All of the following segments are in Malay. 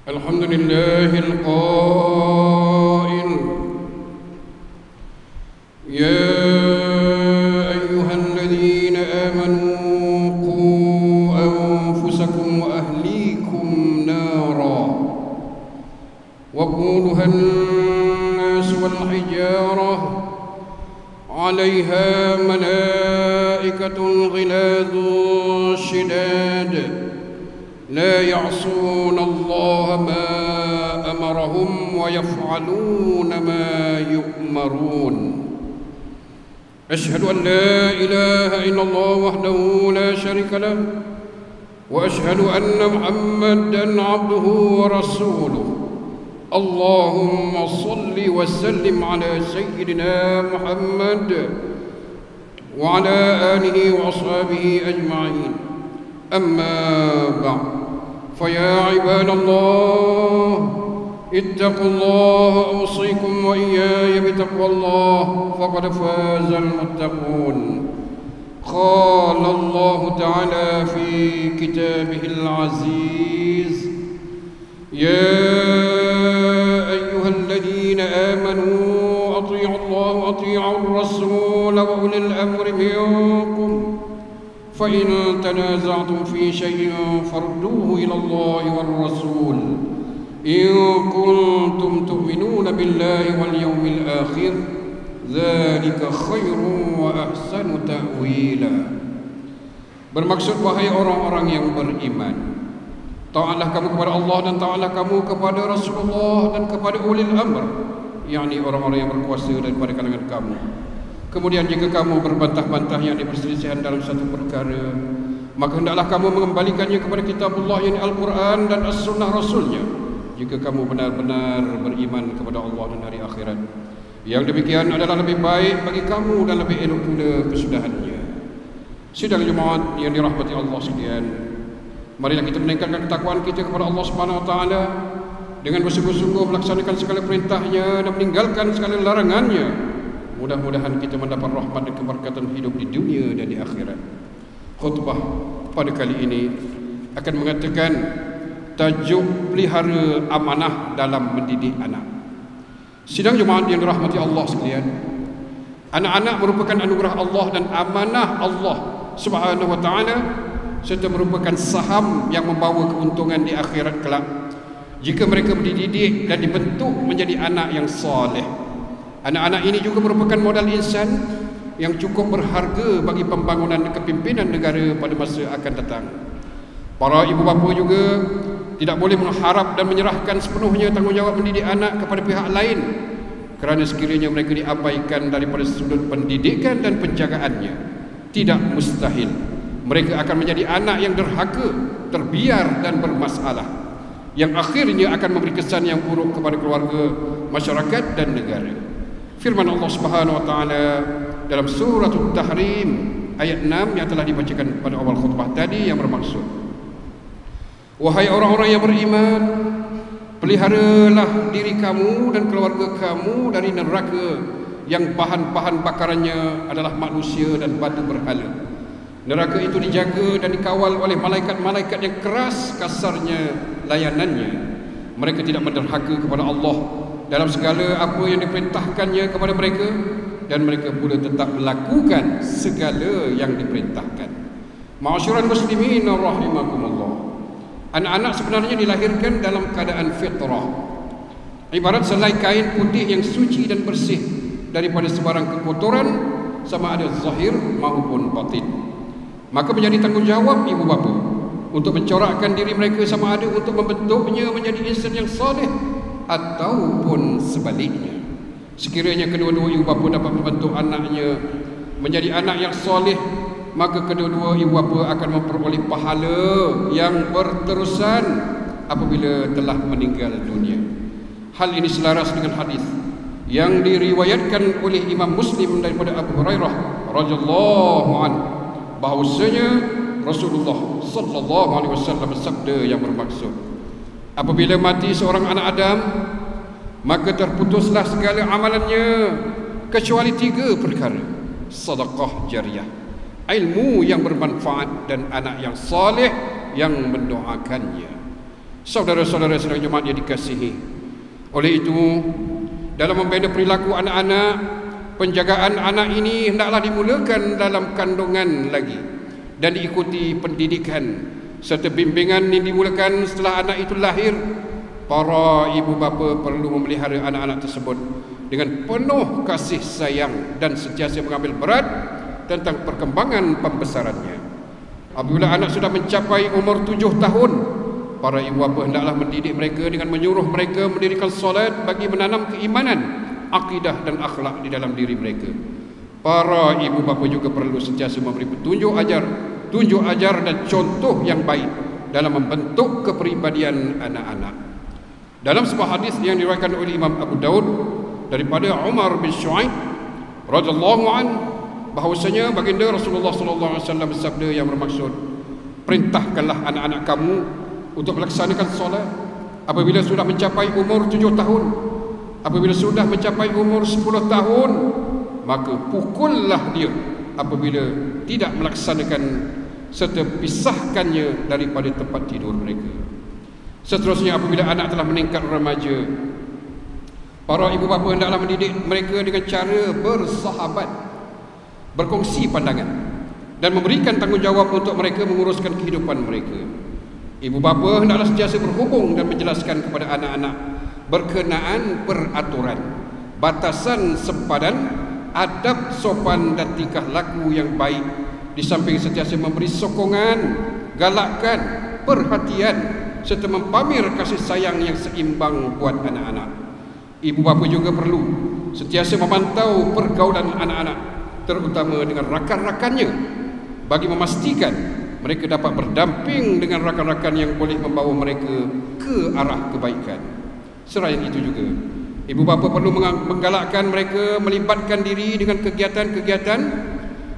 الحمد لله القائل يا أيها الذين آمنوا قوا أنفسكم وأهليكم نارا وقودها الناس والحجارة عليها ملائكة غلاظ شداد لا يعصون الله ما أمرهم ويفعلون ما يؤمرون أشهد أن لا إله إلا الله وحده لا شريك له وأشهد أن محمدًا عبده ورسوله اللهم صل وسلم على سيدنا محمد وعلى آله وأصحابه أجمعين أما بعد فيا عباد الله اتقوا الله أوصيكم وإياي بتقوى الله فقد فاز المتقون قال الله تعالى في كتابه العزيز يا أيها الذين آمنوا أطيعوا الله وأطيعوا الرسول وأولي الأمر منكم فإن تنازعتم في شيء فردوه إلى الله والرسول إن كنتم تؤمنون بالله واليوم الآخر ذلك خير وأحسن تأويلا. Bermaksud wahai orang-orang yang beriman, taatlah kamu kepada Allah dan taatlah kamu kepada Rasulullah dan kepada ulil amr, yakni orang-orang yang berkuasa daripada kalangan kamu. Kemudian jika kamu berbantah-bantah yang diperselisihan dalam satu perkara, maka hendaklah kamu mengembalikannya kepada kitabullah yakni Al-Quran dan As-Sunnah Rasulnya, jika kamu benar-benar beriman kepada Allah dan hari akhirat. Yang demikian adalah lebih baik bagi kamu dan lebih elok pula kesudahannya. Sidang Jumaat yang dirahmati Allah sekalian, marilah kita meningkatkan ketakwaan kita kepada Allah Subhanahu Wa Taala dengan bersungguh-sungguh melaksanakan segala perintahnya dan meninggalkan segala larangannya. Mudah-mudahan kita mendapat rahmat dan keberkatan hidup di dunia dan di akhirat. Khutbah pada kali ini akan mengatakan tajuk pelihara amanah dalam mendidik anak. Sidang Jumaat yang dirahmati Allah sekalian, anak-anak merupakan anugerah Allah dan amanah Allah Subhanahu Wa Taala, serta merupakan saham yang membawa keuntungan di akhirat kelak jika mereka dididik dan dibentuk menjadi anak yang soleh. Anak-anak ini juga merupakan modal insan yang cukup berharga bagi pembangunan kepimpinan negara pada masa akan datang. Para ibu bapa juga tidak boleh mengharap dan menyerahkan sepenuhnya tanggungjawab mendidik anak kepada pihak lain, kerana sekiranya mereka diabaikan daripada sudut pendidikan dan penjagaannya, tidak mustahil mereka akan menjadi anak yang derhaka, terbiar dan bermasalah, yang akhirnya akan memberi kesan yang buruk kepada keluarga, masyarakat dan negara. Firman Allah Subhanahu Wa Taala dalam surah At-Tahrim ayat 6 yang telah dibacakan pada awal khutbah tadi, yang bermaksud, wahai orang-orang yang beriman, peliharalah diri kamu dan keluarga kamu dari neraka yang bahan-bahan bakarannya adalah manusia dan batu berhala. Neraka itu dijaga dan dikawal oleh malaikat-malaikat yang keras kasarnya layanannya. Mereka tidak menderhaka kepada Allah dalam segala apa yang diperintahkannya kepada mereka, dan mereka pula tetap melakukan segala yang diperintahkan. Ma'asyiral muslimin rahimakumullah, anak-anak sebenarnya dilahirkan dalam keadaan fitrah, ibarat selai kain putih yang suci dan bersih daripada sebarang kekotoran, sama ada zahir maupun batin. Maka menjadi tanggungjawab ibu bapa untuk mencorakkan diri mereka, sama ada untuk membentuknya menjadi insan yang saleh ataupun sebaliknya. Sekiranya kedua-dua ibu bapa dapat membentuk anaknya menjadi anak yang soleh, maka kedua-dua ibu bapa akan memperoleh pahala yang berterusan apabila telah meninggal dunia. Hal ini selaras dengan hadis yang diriwayatkan oleh Imam Muslim daripada Abu Hurairah radhiyallahu anhu, bahwasanya Rasulullah sallallahu alaihi wasallam bersabda yang bermaksud, apabila mati seorang anak Adam, maka terputuslah segala amalannya kecuali 3 perkara: sedekah jariah, ilmu yang bermanfaat, dan anak yang saleh yang mendoakannya. Saudara-saudara sedang jemaat yang dikasihi, oleh itu dalam membina perilaku anak-anak, penjagaan anak ini hendaklah dimulakan dalam kandungan lagi dan diikuti pendidikan serta bimbingan yang dimulakan setelah anak itu lahir. Para ibu bapa perlu memelihara anak-anak tersebut dengan penuh kasih sayang dan sentiasa mengambil berat tentang perkembangan pembesarannya. Apabila anak sudah mencapai umur 7 tahun, para ibu bapa hendaklah mendidik mereka dengan menyuruh mereka mendirikan solat bagi menanam keimanan, akidah dan akhlak di dalam diri mereka. Para ibu bapa juga perlu sentiasa memberi tunjuk ajar dan contoh yang baik dalam membentuk kepribadian anak-anak. Dalam sebuah hadis yang diriwayatkan oleh Imam Abu Daud daripada Umar bin Shu'aib radhiyallahu anhu, bahwasanya baginda Rasulullah sallallahu alaihi wasallam bersabda yang bermaksud, perintahkanlah anak-anak kamu untuk melaksanakan solat apabila sudah mencapai umur 7 tahun. Apabila sudah mencapai umur 10 tahun, maka pukullah dia apabila tidak melaksanakan serta pisahkannya daripada tempat tidur mereka. Seterusnya, apabila anak telah meningkat remaja, para ibu bapa hendaklah mendidik mereka dengan cara bersahabat, berkongsi pandangan dan memberikan tanggungjawab untuk mereka menguruskan kehidupan mereka. Ibu bapa hendaklah sentiasa berhubung dan menjelaskan kepada anak-anak berkenaan peraturan, batasan sempadan, adab sopan dan tingkah laku yang baik, di samping sentiasa memberi sokongan, galakan, perhatian serta mempamir kasih sayang yang seimbang buat anak-anak. Ibu bapa juga perlu sentiasa memantau pergaulan anak-anak, terutama dengan rakan-rakannya, bagi memastikan mereka dapat berdamping dengan rakan-rakan yang boleh membawa mereka ke arah kebaikan. Selain itu juga, ibu bapa perlu menggalakkan mereka melibatkan diri dengan kegiatan-kegiatan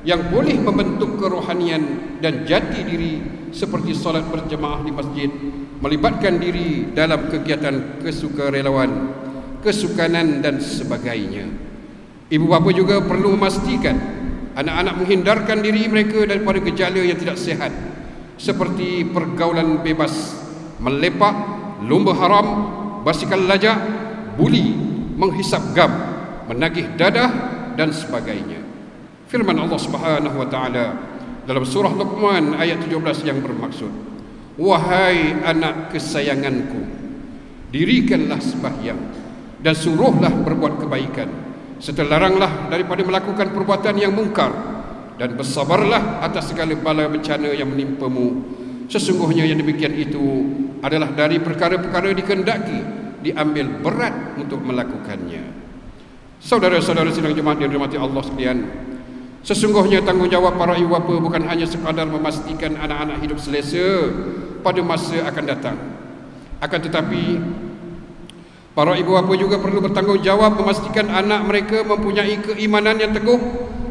yang boleh membentuk kerohanian dan jati diri seperti solat berjemaah di masjid, melibatkan diri dalam kegiatan kesukarelawan, kesukanan dan sebagainya. Ibu bapa juga perlu memastikan anak-anak menghindarkan diri mereka daripada gejala yang tidak sihat seperti pergaulan bebas, melepak, lumba haram, basikal lajak, buli, menghisap gam, menagih dadah dan sebagainya. Firman Allah Subhanahu wa taala dalam surah Luqman ayat 17 yang bermaksud, wahai anak kesayanganku, dirikanlah sembahyang dan suruhlah berbuat kebaikan, serta laranglah daripada melakukan perbuatan yang mungkar, dan bersabarlah atas segala bala bencana yang menimpamu. Sesungguhnya yang demikian itu adalah dari perkara-perkara dikehendaki diambil berat untuk melakukannya. Saudara-saudara sidang jemaat yang dirahmati Allah sekalian, sesungguhnya tanggungjawab para ibu bapa bukan hanya sekadar memastikan anak-anak hidup selesa pada masa akan datang. Akan tetapi para ibu bapa juga perlu bertanggungjawab memastikan anak mereka mempunyai keimanan yang teguh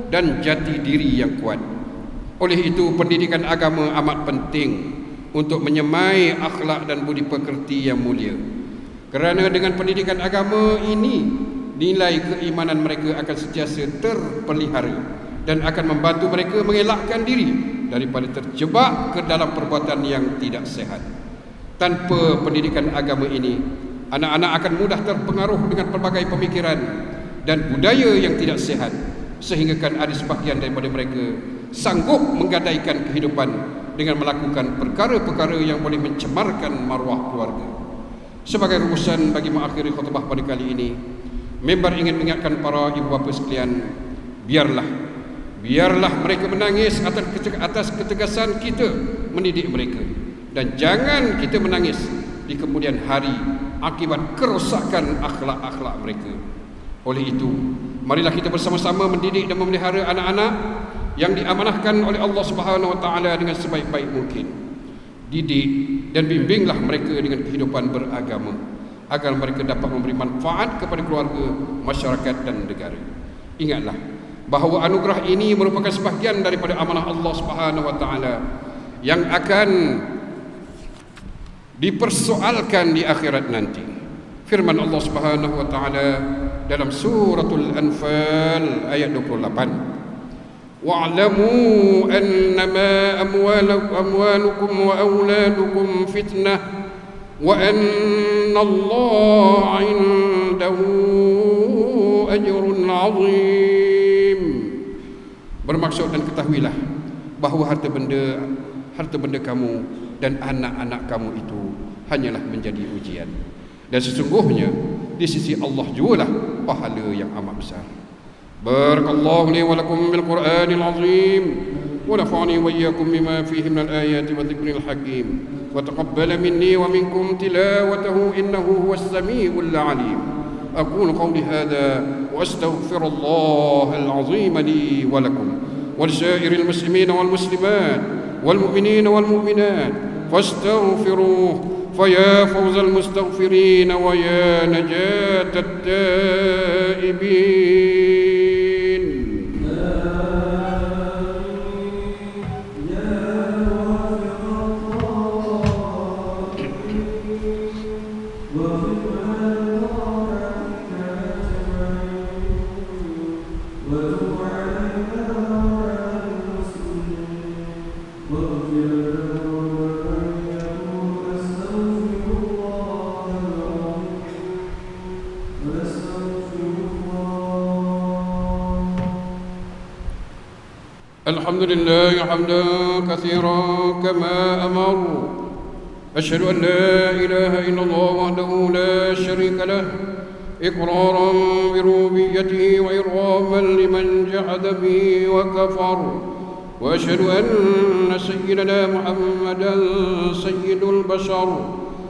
dan jati diri yang kuat. Oleh itu, pendidikan agama amat penting untuk menyemai akhlak dan budi pekerti yang mulia. Kerana dengan pendidikan agama ini, nilai keimanan mereka akan sentiasa terpelihara dan akan membantu mereka mengelakkan diri daripada terjebak ke dalam perbuatan yang tidak sehat. Tanpa pendidikan agama ini, anak-anak akan mudah terpengaruh dengan pelbagai pemikiran dan budaya yang tidak sehat, sehinggakan ada sebahagian daripada mereka sanggup menggadaikan kehidupan dengan melakukan perkara-perkara yang boleh mencemarkan maruah keluarga. Sebagai rumusan bagi mengakhiri khutbah pada kali ini, member ingin mengingatkan para ibu bapa sekalian, biarlah mereka menangis atas ketegasan kita mendidik mereka, dan jangan kita menangis di kemudian hari akibat kerosakan akhlak-akhlak mereka. Oleh itu, marilah kita bersama-sama mendidik dan memelihara anak-anak yang diamanahkan oleh Allah Subhanahu wa taala dengan sebaik-baik mungkin. Didik dan bimbinglah mereka dengan kehidupan beragama agar mereka dapat memberi manfaat kepada keluarga, masyarakat dan negara. Ingatlah bahawa anugerah ini merupakan sebahagian daripada amanah Allah Subhanahu wa taala yang akan dipersoalkan di akhirat nanti. Firman Allah Subhanahu wa taala dalam suratul Anfal ayat 28, wa'lamu annama amwalukum wa auladukum fitnah wa anna Allah 'indahu ajrun 'azim. Bermaksud dan ketahuilah bahawa harta benda kamu dan anak-anak kamu itu hanyalah menjadi ujian, dan sesungguhnya di sisi Allah jugalah pahala yang amat besar. Barakallahu li wa lakum bil Qur'anil azim wa nafa'ani wa iyyakum bima fihi minal ayati wa dhikril hakim wa taqabbala minni wa minkum tilawatahu innahu huwas samiul alim. Aqulu qawli hadha wa astaghfirallahal azim li wa lakum wa lisairil muslimin wal muslimat wal mu'minin wal mu'minat fastaghfiruhu فيا فوز المستغفرين ويا نجاة التائبين. الحمد لله حمدا كثيرا كما أمر. أشهد أن لا إله إلا الله وحده لا شريك له إقرارا بربوبيته وإرغاما لمن جحد به وكفر. وأشهد أن سيدنا محمدا سيد البشر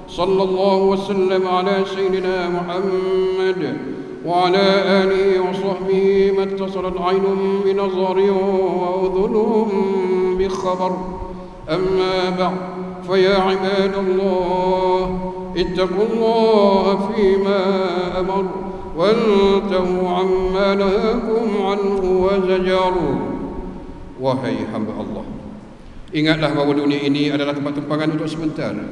صلى الله وسلم على سيدنا محمد وعلى آله وصحبه ما اتصلت عين بنظر وأذن بخبر. أما بعد فيا عباد الله اتقوا الله فيما أمر وانتهوا عما نهاكم عنه وزجر. Wahai hamba Allah, ingatlah bahawa dunia ini adalah tempat tumpangan untuk sementara.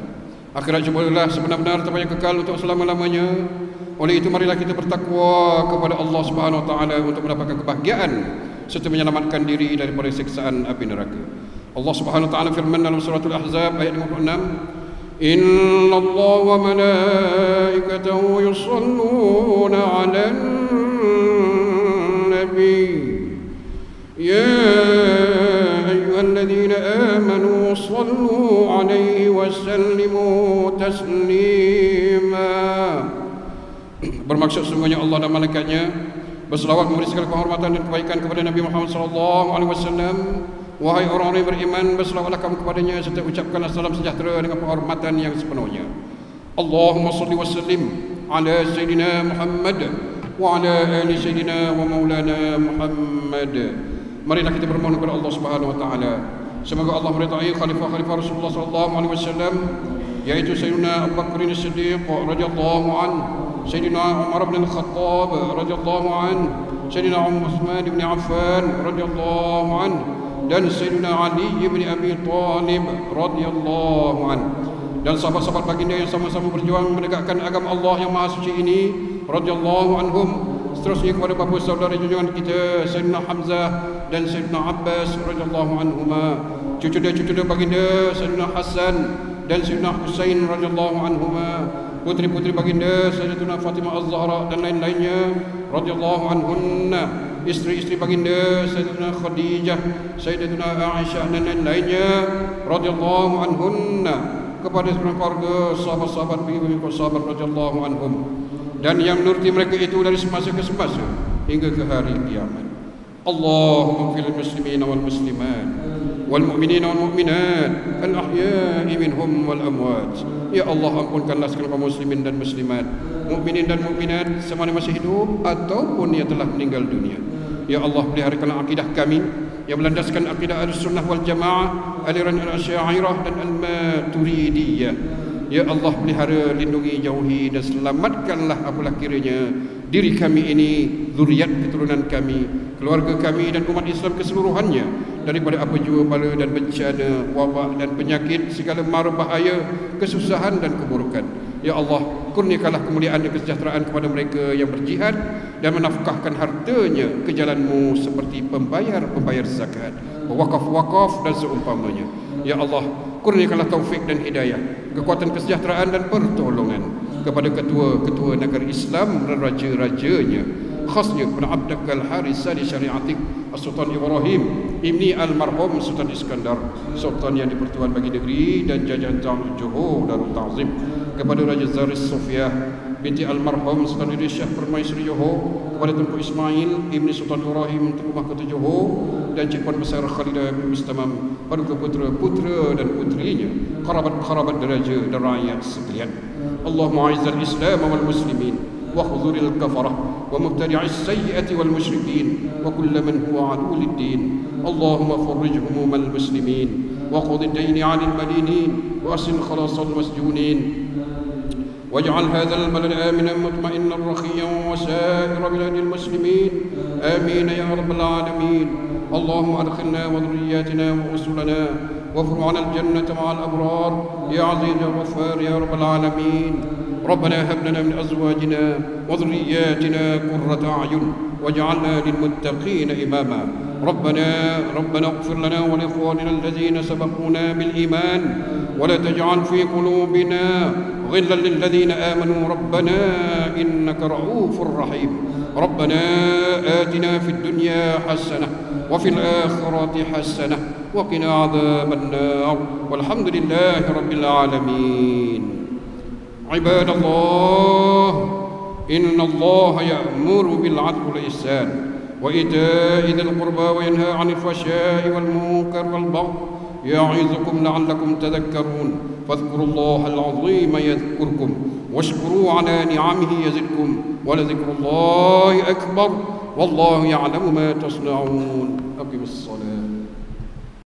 Akhirat jumpalah sebenar-benar tempat yang kekal untuk selama-lamanya. Oleh itu marilah kita bertakwa kepada Allah Subhanahu wa taala untuk mendapatkan kebahagiaan serta menyelamatkan diri daripada siksaan api neraka. Allah Subhanahu wa taala firman dalam surah Al-Ahzab ayat 56, Innallaha wa malaikatahu yusholluna 'alan nabi ya ayyuhalladzina amanu shallu 'alaihi wa sallimu taslima. Bermaksud sungguhnya Allah dan malaikatnya berselawat memberi segala kehormatan dan kebaikan kepada Nabi Muhammad SAW. Wahai orang-orang yang beriman, berselawatlah kamu kepadanya serta ucapkanlah salam sejahtera dengan penghormatan yang sepenuhnya. Allahumma salli wa sallim ala Sayyidina Muhammad wa ala ali Sayyidina wa maulana Muhammad. Marilah kita bermohon kepada Allah Subhanahu wa taala semoga Allah meridai khalifah-khalifah Rasulullah SAW, yaitu Sayyidina Abu Bakr As-Siddiq radhiyallahu anhu, Sayyidina Umar bin Al-Khattab radhiyallahu anhu, Sayyidina Uthman bin Affan radhiyallahu anhu, dan Sayyidina Ali bin Abi Thalib radhiyallahu anhu, dan sahabat-sahabat baginda yang sama-sama berjuang menegakkan agama Allah yang maha suci ini radhiyallahu anhum. Seterusnya kepada bapa saudara junjungan kita Sayyidina Hamzah dan Sayyidina Abbas radhiyallahu anhuma, cucu dia baginda Sayyidina Hasan dan Sayyidina Husain radhiyallahu anhuma, putri-putri baginda Sayyidatuna Fatimah Az-Zahra dan lain-lainnya radhiyallahu anhunna, isteri-isteri baginda Sayyidatuna Khadijah, Sayyidatuna Aisyah dan lain-lainnya radhiyallahu anhunna, kepada seluruh keluarga sahabat-sahabat pengikut sahabat radhiyallahu anhum, dan yang menuruti mereka itu dari semasa ke semasa hingga ke hari kiamat. Allahumma fil muslimin wal muslimat wal mu'minin wal mu'minat al ahya'i minhum wal amwat. Ya Allah, ampunkanlah segala kaum muslimin dan muslimat, mukminin dan mukminat sama yang masih hidup ataupun yang telah meninggal dunia. Ya Allah, peliharakanlah akidah kami yang melandaskan akidah Ahlussunnah wal Jamaah, aliran Al-Asy'ariyah dan Al-Maturidiyah. Ya Allah, pelihara, lindungi, jauhi dan selamatkanlah apalah kiranya diri kami ini, zuriat keturunan kami, keluarga kami dan umat Islam keseluruhannya daripada apa jua bala dan bencana, wabak dan penyakit, segala mara bahaya, kesusahan dan keburukan. Ya Allah, kurniakanlah kemuliaan dan kesejahteraan kepada mereka yang berjihad dan menafkahkan hartanya ke jalan-Mu seperti pembayar-pembayar zakat, wakaf-wakaf dan seumpamanya. Ya Allah, kurniakanlah taufik dan hidayah, kekuatan kesejahteraan dan pertolongan kepada ketua-ketua negara Islam dan raja-rajanya, khasnya kepada Abdak al-Haris Sadi Syariatik Sultan Ibrahim Ibni Almarhum Sultan Iskandar, Sultan yang dipertuan bagi negeri dan jajahan Johor Darul Ta'zim, kepada Raja Zaris Sofiah binti Almarhum Sultan Idris Shah Permaisuri Johor, kepada Tunku Ismail Ibni Sultan Ibrahim Tunku Mahkota Johor, dan Cik Puan Besar Khalidah bin Mustamam, paduka putra-putra dan putrinya, kerabat-kerabat deraja dan rakyat sekalian. Allahumma a'izzal Islam wal muslimin واخذل الكفرة ومبتدع السيئة والمشركين وكل من هو عدو للدين. اللهم فرج هموم المسلمين وقض الدين عن المدينين وأحسن خلاص المسجونين، واجعل هذا البلد آمنا مطمئنا رخيا وسائر بلاد المسلمين، آمين يا رب العالمين. اللهم أدخلنا وذرياتنا ورسلنا وفرعنا الجنة مع الأبرار يا عزيز يا غفار يا رب العالمين. ربنا هب لنا من أزواجنا وذرياتنا قرة أعين واجعلنا للمتقين إماما. ربنا اغفر لنا ولإخواننا الذين سبقونا بالإيمان ولا تجعل في قلوبنا غلا للذين آمنوا ربنا إنك رؤوف رحيم. ربنا آتنا في الدنيا حسنة وفي الآخرة حسنة وقنا عذاب النار والحمد لله رب العالمين. عباد الله، إن الله يأمر بالعدل والإحسان وإيتاء ذي القربى وينهى عن الفحشاء والمنكر والبغي يعظكم لعلكم تذكرون. فاذكروا الله العظيم يذكركم واشكروا على نعمه يزدكم ولذكر الله أكبر والله يعلم ما تصنعون. أقم الصلاة.